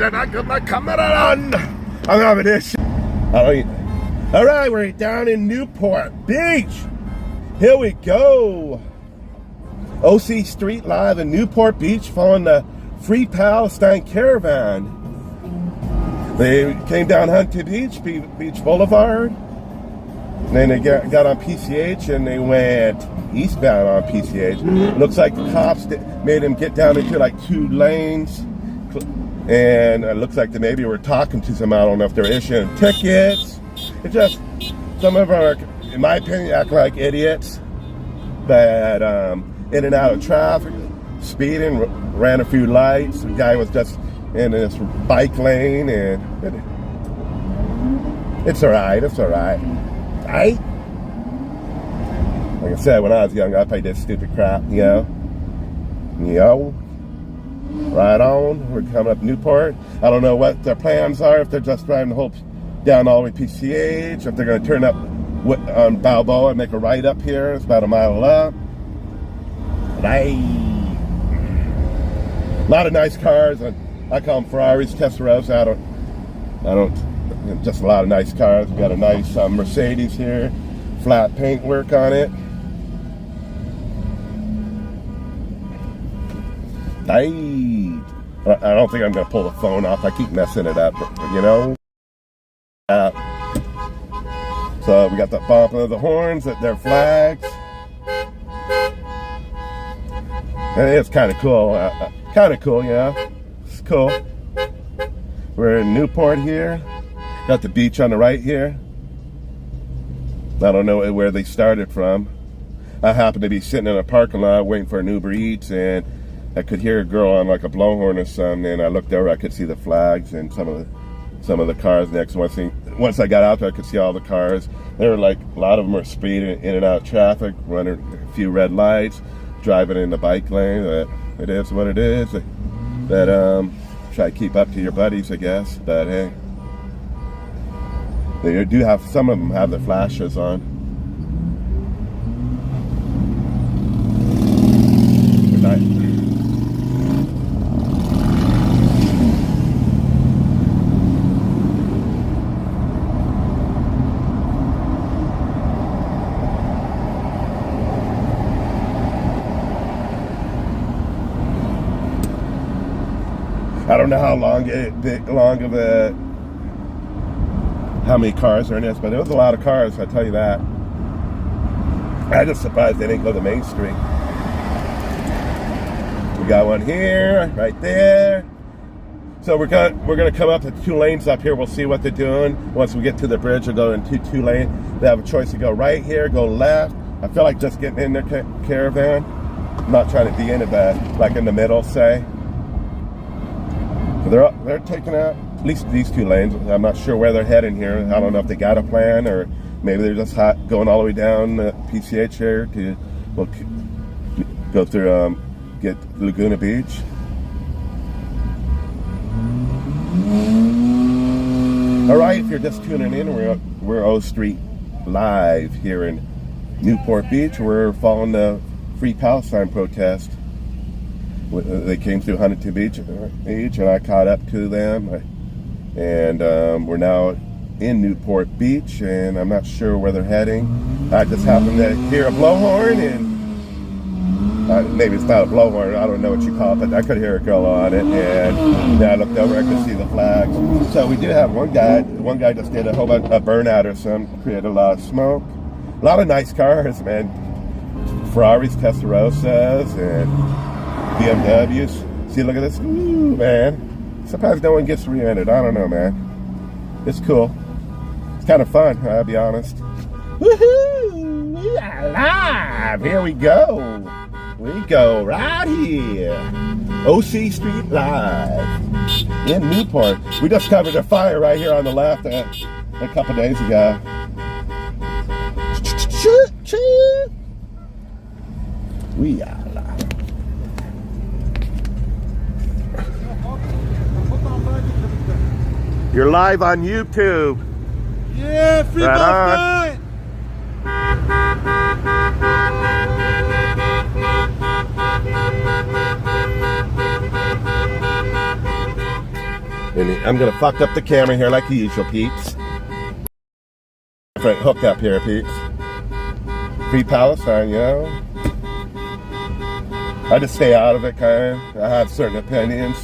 Huntington. I got my camera on. I'm having this. All right, we're down in Newport Beach. Here we go. OC Street Live in Newport Beach following the Free Palestine Caravan. They came down Huntington Beach Boulevard. And then they got on PCH and they went eastbound on PCH. Looks like the cops made them get down into like 2 lanes. And it looks like they maybe were talking to some, I don't know if they're issuing tickets. It's just, some of them are, in my opinion, act like idiots. That in and out of traffic, speeding, ran a few lights. The guy was just in this bike lane, and it's all right. Right? Like I said, when I was young, I played this stupid crap, you know. Right on. We're coming up Newport. I don't know what their plans are, if they're just driving the whole down all the way PCH, if they're going to turn up on Balboa and make a right up here. It's about a mile up. Right. A lot of nice cars, and I call them Ferraris, Testarossa. I don't, just a lot of nice cars. We got a nice Mercedes here, flat paint work on it. I don't think I'm going to pull the phone off. I keep messing it up, you know. So we got the bump of the horns, their flags. And it's kind of cool. Yeah. It's cool. We're in Newport here. Got the beach on the right here. I don't know where they started from. I happened to be sitting in a parking lot waiting for an Uber Eats, and I could hear a girl on like a blowhorn or something, and I looked over, I could see the flags and some of the cars next. Once I got out there, I could see all the cars. There were like, a lot of them are speeding in and out of traffic, running a few red lights, driving in the bike lane. It is what it is. That try to keep up to your buddies, I guess. But hey, they do have, some of them have their flashes on. Good night. I don't know how how many cars are in this, but there was a lot of cars, I'll tell you that. I'm just surprised they didn't go to Main Street. We got one here, right there. So we're gonna come up to 2 lanes up here. We'll see what they're doing. Once we get to the bridge, we'll go into 2 lanes. They have a choice to go right here, go left. I feel like just getting in their caravan. I'm not trying to be in it, but like in the middle, say. They're taking out at least these 2 lanes. I'm not sure where they're heading here. I don't know if they got a plan, or maybe they're just going all the way down PCH here to go through get Laguna Beach. All right, if you're just tuning in, we're O Street Live here in Newport Beach. We're following the Free Palestine protest. They came through Huntington Beach, and I caught up to them. And we're now in Newport Beach, and I'm not sure where they're heading. I just happened to hear a blowhorn, and maybe it's not a blowhorn, I don't know what you call it, but I could hear a girl on it, and then I looked over, I could see the flags. So we do have one guy just did a whole bunch of burnout or something, created a lot of smoke. A lot of nice cars, man. Ferraris, Testarossas, and BMWs. See, look at this. Ooh, man. Sometimes no one gets rear-ended. I don't know, man. It's cool. It's kind of fun, I'll be honest. Woohoo! We are live! Here we go. We go right here. OC Street Live in Newport. We just covered a fire right here on the left a couple days ago. We are live. You're live on YouTube. Yeah, free right And I'm gonna fuck up the camera here like usual, peeps. Hook up here, peeps. Free Palestine, you know. I just stay out of it, kind of. I have certain opinions.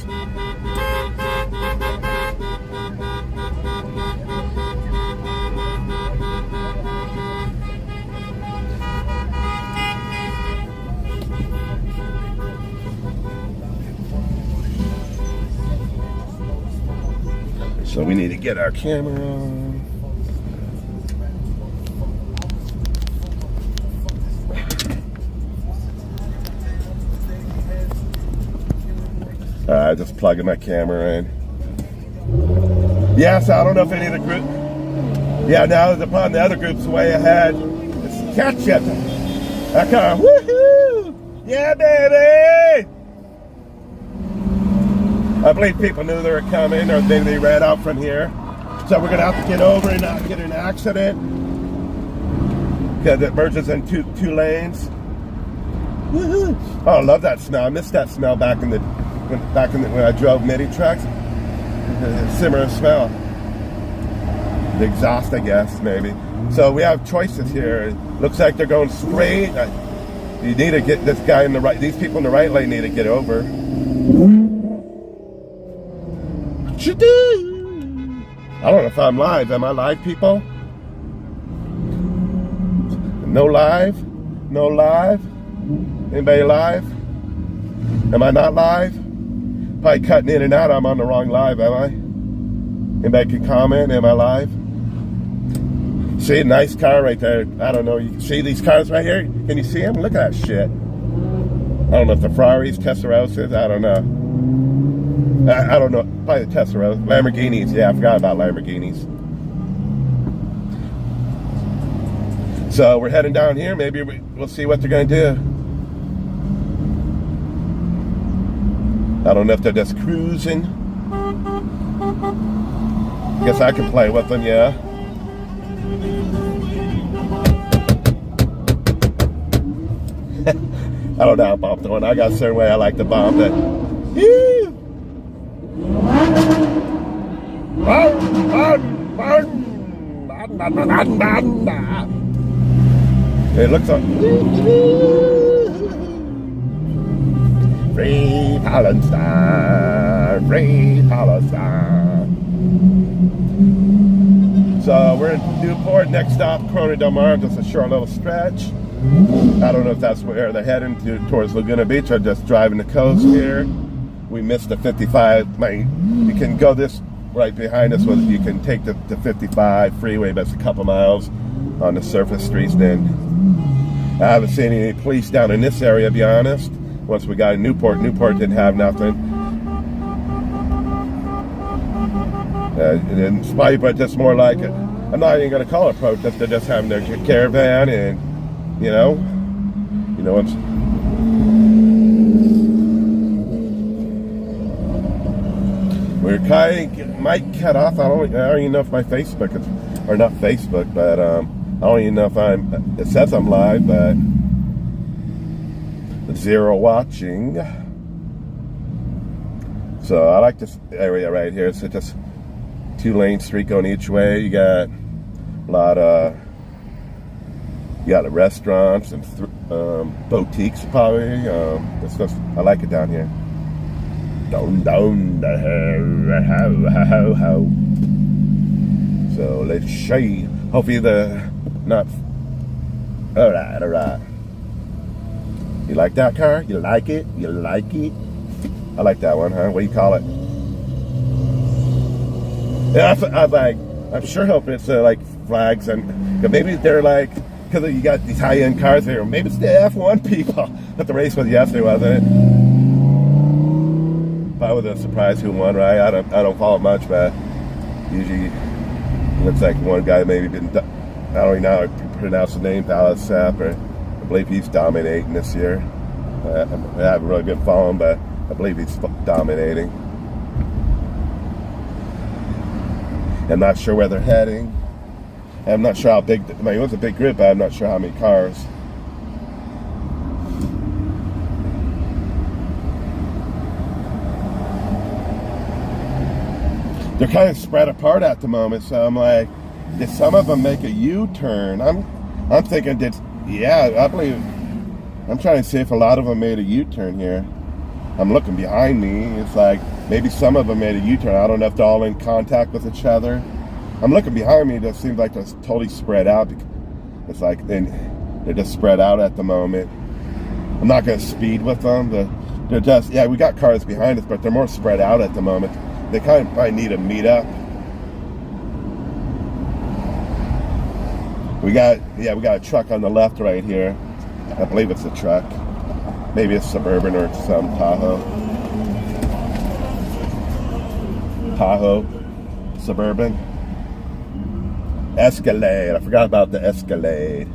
So we need to get our camera on. Just plugging my camera in. Yeah, so I don't know if any of the group. Yeah, now the problem, the other group's way ahead. It's catch it. That car, woohoo! Yeah, baby! I believe people knew they were coming, or they ran out from here. So we're gonna have to get over and not get in an accident. Because it merges in two lanes. Woohoo! Oh, I love that smell. I missed that smell back in the when I drove mini trucks. Similar smell. The exhaust, I guess, maybe. So we have choices here. It looks like they're going straight. You need to get this guy in the right. These people in the right lane need to get over. I don't know if I'm live. Am I live, people? No live? No live? Anybody live? Am I not live? Probably cutting in and out. I'm on the wrong live, am I? Anybody can comment? Am I live? See, a nice car right there. I don't know. You can see these cars right here? Can you see them? Look at that shit. I don't know if the Ferraris, Tesseroses, I don't know. I don't know. Probably the Tesseros. Lamborghinis. Yeah, I forgot about Lamborghinis. So we're heading down here. Maybe we'll see what they're going to do. I don't know if they're just cruising. Guess I can play with them, yeah. I don't know how to bump the one. I got a certain way I like to bump it. It looks like Free Palestine, Free Palestine. So we're in Newport, next stop, Corona Del Mar, just a short little stretch. I don't know if that's where they're heading towards Laguna Beach or just driving the coast here. We missed the 55. You can go this right behind us. You can take the 55 freeway, that's a couple miles on the surface streets. Then I haven't seen any police down in this area, to be honest. Once we got in Newport didn't have nothing. And it's probably but just more like, I'm not even going to call it a protest. They're just having their caravan, and you know what's. We're might cut off. I don't even know if my Facebook is, or not Facebook, but I don't even know if it says I'm live, but zero watching. So I like this area right here. It's just 2-lane street going each way. You got a lot of restaurants and boutiques probably. I like it down here. Down the ho. So let's see. Hopefully all right. You like that car? You like it? You like it? I like that one, huh? What do you call it? Yeah, I'm sure hoping it's like flags, and maybe they're like, because you got these high-end cars here. Maybe it's the F1 people that the race was yesterday, wasn't it? I wasn't surprised who won, right? I don't follow much, but usually it looks like one guy maybe been. I don't even know how to pronounce the name, Palestine, or I believe he's dominating this year. I haven't really been following, but I believe he's dominating. I'm not sure where they're heading. I'm not sure how big. It was a big group, but I'm not sure how many cars. they're kind of spread apart at the moment. So I'm like, did some of them make a U-turn? I'm thinking, I believe, I'm trying to see if a lot of them made a U-turn here. I'm looking behind me. It's like maybe some of them made a U-turn. I don't know if they're all in contact with each other. I'm looking behind me. It just seems like they're totally spread out. It's like they're just spread out at the moment. I'm not going to speed with them. They're just, we got cars behind us, but they're more spread out at the moment. They kind of might need a meetup. We got a truck on the left right here. I believe it's a truck. Maybe it's Suburban or some Tahoe. Suburban. Escalade. I forgot about the Escalade.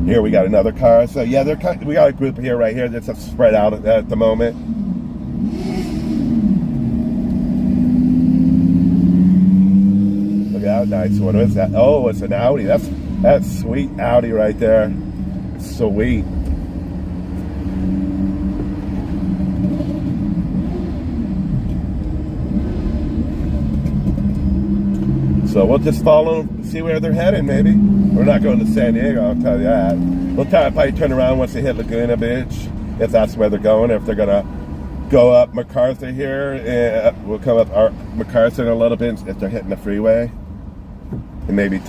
Here we got another car. So yeah, we got a group here right here that's spread out at the moment. Look at that nice one. What is that? Oh, it's an Audi. That's sweet Audi right there. Sweet. So we'll just follow them, see where they're heading, maybe. We're not going to San Diego, I'll tell you that. We'll probably turn around once they hit Laguna Beach, if that's where they're going. If they're going to go up MacArthur here, we'll come up MacArthur in a little bit if they're hitting the freeway. And maybe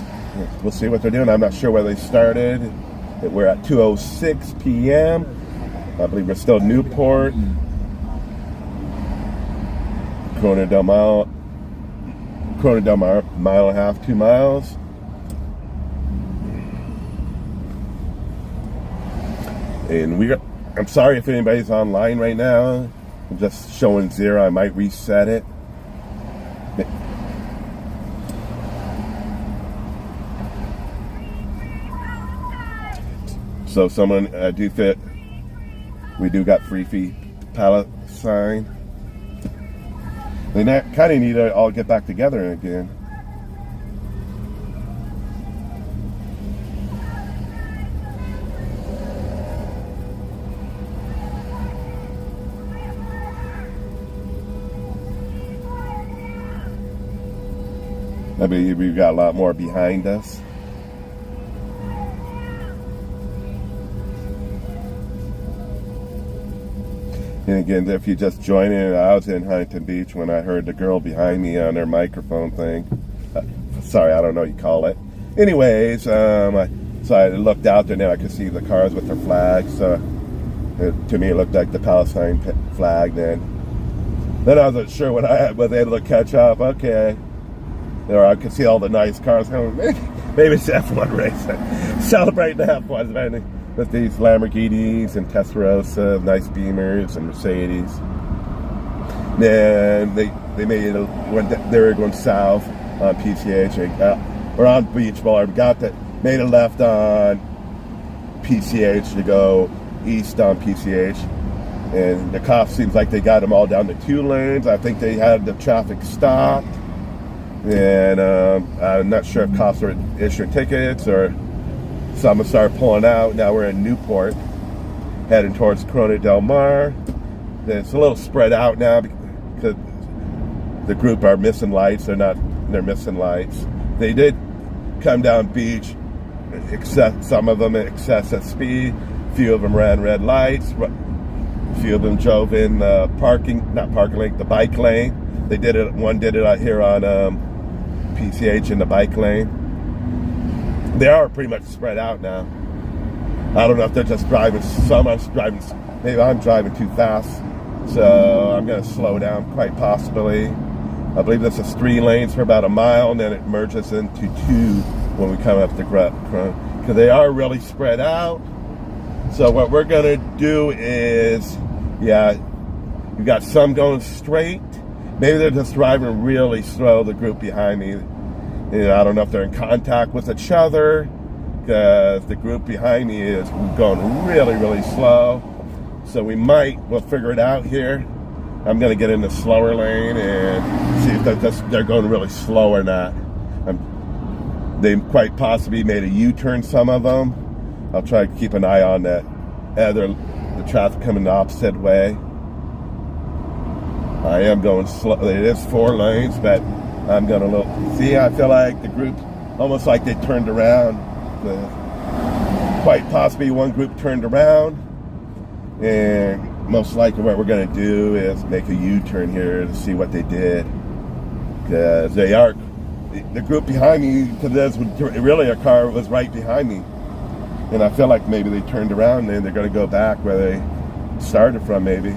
we'll see what they're doing. I'm not sure where they started. We're at 2:06 p.m. I believe we're still Newport. Corona del Mar, mile and a half, 2 miles. And I'm sorry if anybody's online right now. I'm just showing 0. I might reset it. So someone, we do got free Palestine. They kind of need to all get back together again. I believe we've got a lot more behind us. And again, if you just join in, I was in Huntington Beach when I heard the girl behind me on their microphone thing. Sorry, I don't know what you call it. Anyways, so I looked out there and I could see the cars with their flags. So to me, it looked like the Palestine flag then. Then I wasn't sure when I was able to catch up. Okay. Or I could see all the nice cars. Maybe it's F1 racing. Celebrating the F1s, with these Lamborghinis and Testarossa, nice Beamers and Mercedes. Then they made it when they were going south on PCH or on Beach Boulevard. Made a left on PCH to go east on PCH, and the cops seems like they got them all down to 2 lanes. I think they had the traffic stopped, and I'm not sure if cops are issuing tickets or. Some started pulling out. Now we're in Newport, heading towards Corona del Mar. It's a little spread out now because the group are missing lights. They're missing lights. They did come down beach, some of them at excessive speed. A few of them ran red lights. A few of them drove in the the bike lane. One did it out here on PCH in the bike lane. They are pretty much spread out now. I don't know if they're just driving. Maybe I'm driving too fast, so I'm going to slow down quite possibly. I believe this is 3 lanes for about a mile, and then it merges into 2 when we come up the because they are really spread out. So what we're going to do is, we got some going straight. Maybe they're just driving really slow, the group behind me. I don't know if they're in contact with each other, because the group behind me is going really, really slow. So we'll figure it out here. I'm going to get in the slower lane and see if they're going really slow or not. They quite possibly made a U-turn, some of them. I'll try to keep an eye on that. The traffic coming the opposite way. I am going slow. It is 4 lanes, but I'm going a little. See, I feel like the group, almost like they turned around. Quite possibly one group turned around, and most likely what we're going to do is make a U-turn here to see what they did, because they are the group behind me. Because there's really a car was right behind me, and I feel like maybe they turned around and they're going to go back where they started from, maybe.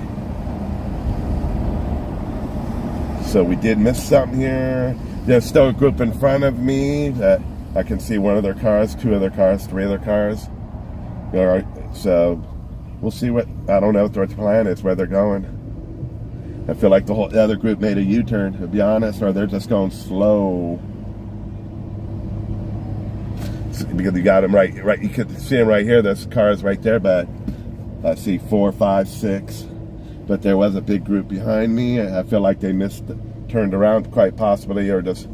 So we did miss something here. There's still a group in front of me that I can see one of their cars, 2 of their cars, 3 of their cars. All right, so we'll see what, I don't know what their plan is, where they're going. I feel like the other group made a U-turn, to be honest, or they're just going slow. Because you got them right, you can see them right here, there's cars right there, but I see 4, 5, 6. But there was a big group behind me. I feel like they turned around quite possibly, or just.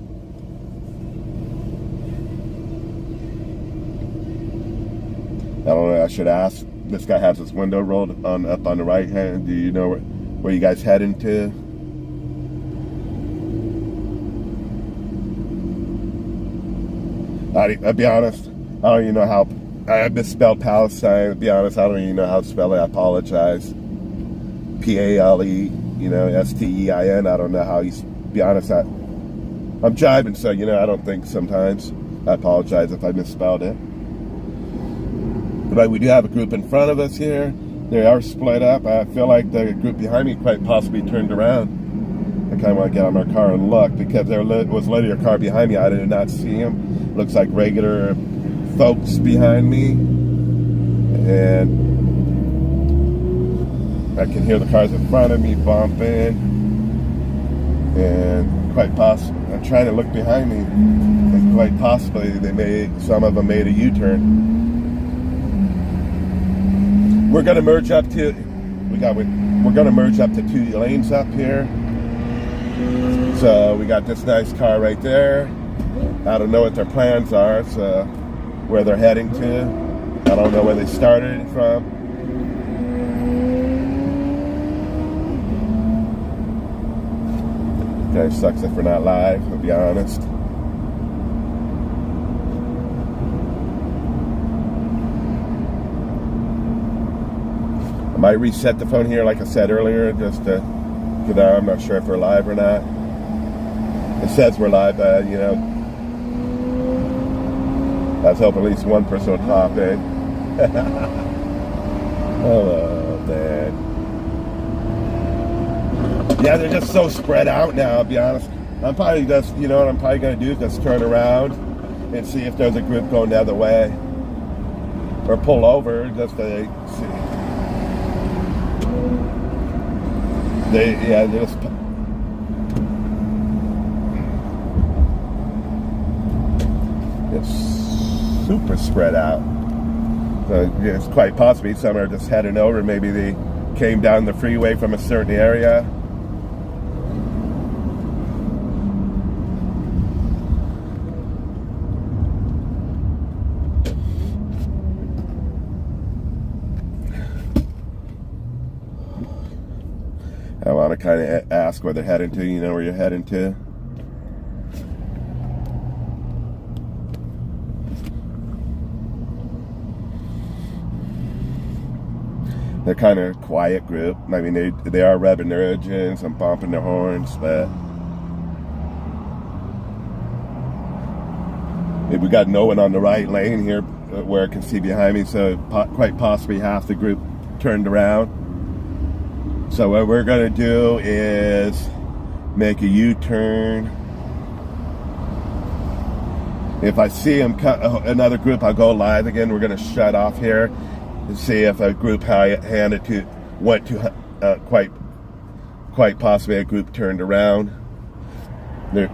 I don't know, I should ask. This guy has his window rolled up on the right hand. Do you know where you guys heading to? I'll be honest, I don't even know how. I misspelled Palestine. To be honest, I don't even know how to spell it. I apologize. P-A-L-E, S-T-E-I-N. I don't know how you, be honest, I'm jiving, so, I don't think sometimes. I apologize if I misspelled it. But we do have a group in front of us here. They are split up. I feel like the group behind me quite possibly turned around. I kind of want to get on my car and look, because there was literally a car behind me. I did not see him. Looks like regular folks behind me. And I can hear the cars in front of me bumping, and quite possibly, I'm trying to look behind me, and quite possibly some of them made a U-turn. We're going to merge up to, we're going to merge up to 2 lanes up here. So we got this nice car right there. I don't know what their plans are, so where they're heading to. I don't know where they started from. Okay, sucks if we're not live, to be honest. I might reset the phone here, like I said earlier, just to get out. I'm not sure if we're live or not. It says we're live, but I was hoping at least one person would pop in. Hello, man. Yeah, they're just so spread out now, I'll be honest. I'm probably just, what I'm probably going to do is just turn around and see if there's a group going the other way. Or pull over just to see. They're just. It's super spread out. So it's quite possibly some are just heading over. Maybe they came down the freeway from a certain area. I want to kind of ask where they're heading to. You know where you're heading to? They're kind of a quiet group. I mean, they are revving their engines and bumping their horns, but we got no one on the right lane here where I can see behind me, so quite possibly half the group turned around. So what we're going to do is make a U-turn. If I see them another group, I'll go live again. We're going to shut off here and see if a group went to quite possibly a group turned around.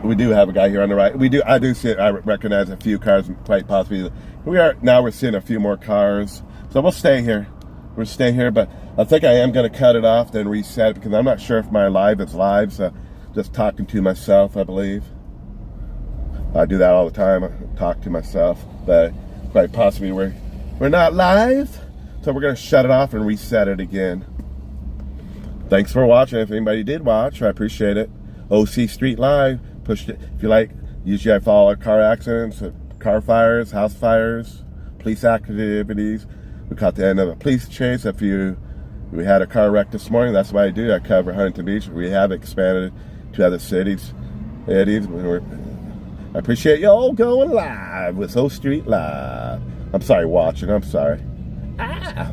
We do have a guy here on the right. I do see. I recognize a few cars, quite possibly. We're seeing a few more cars. So we'll stay here. We'll stay here, but I think I am going to cut it off, then reset it, because I'm not sure if my live is live, so just talking to myself, I believe. I do that all the time, I talk to myself, but quite possibly we're not live, so we're going to shut it off and reset it again. Thanks for watching. If anybody did watch, I appreciate it. OC Street Live. Pushed it. If you like, usually I follow car accidents, car fires, house fires, police activities. We caught the end of a police chase. We had a car wreck this morning. That's what I do. I cover Huntington Beach. We have expanded to other cities. I appreciate y'all going live with O Street Live. I'm sorry, watching. I'm sorry. Ah.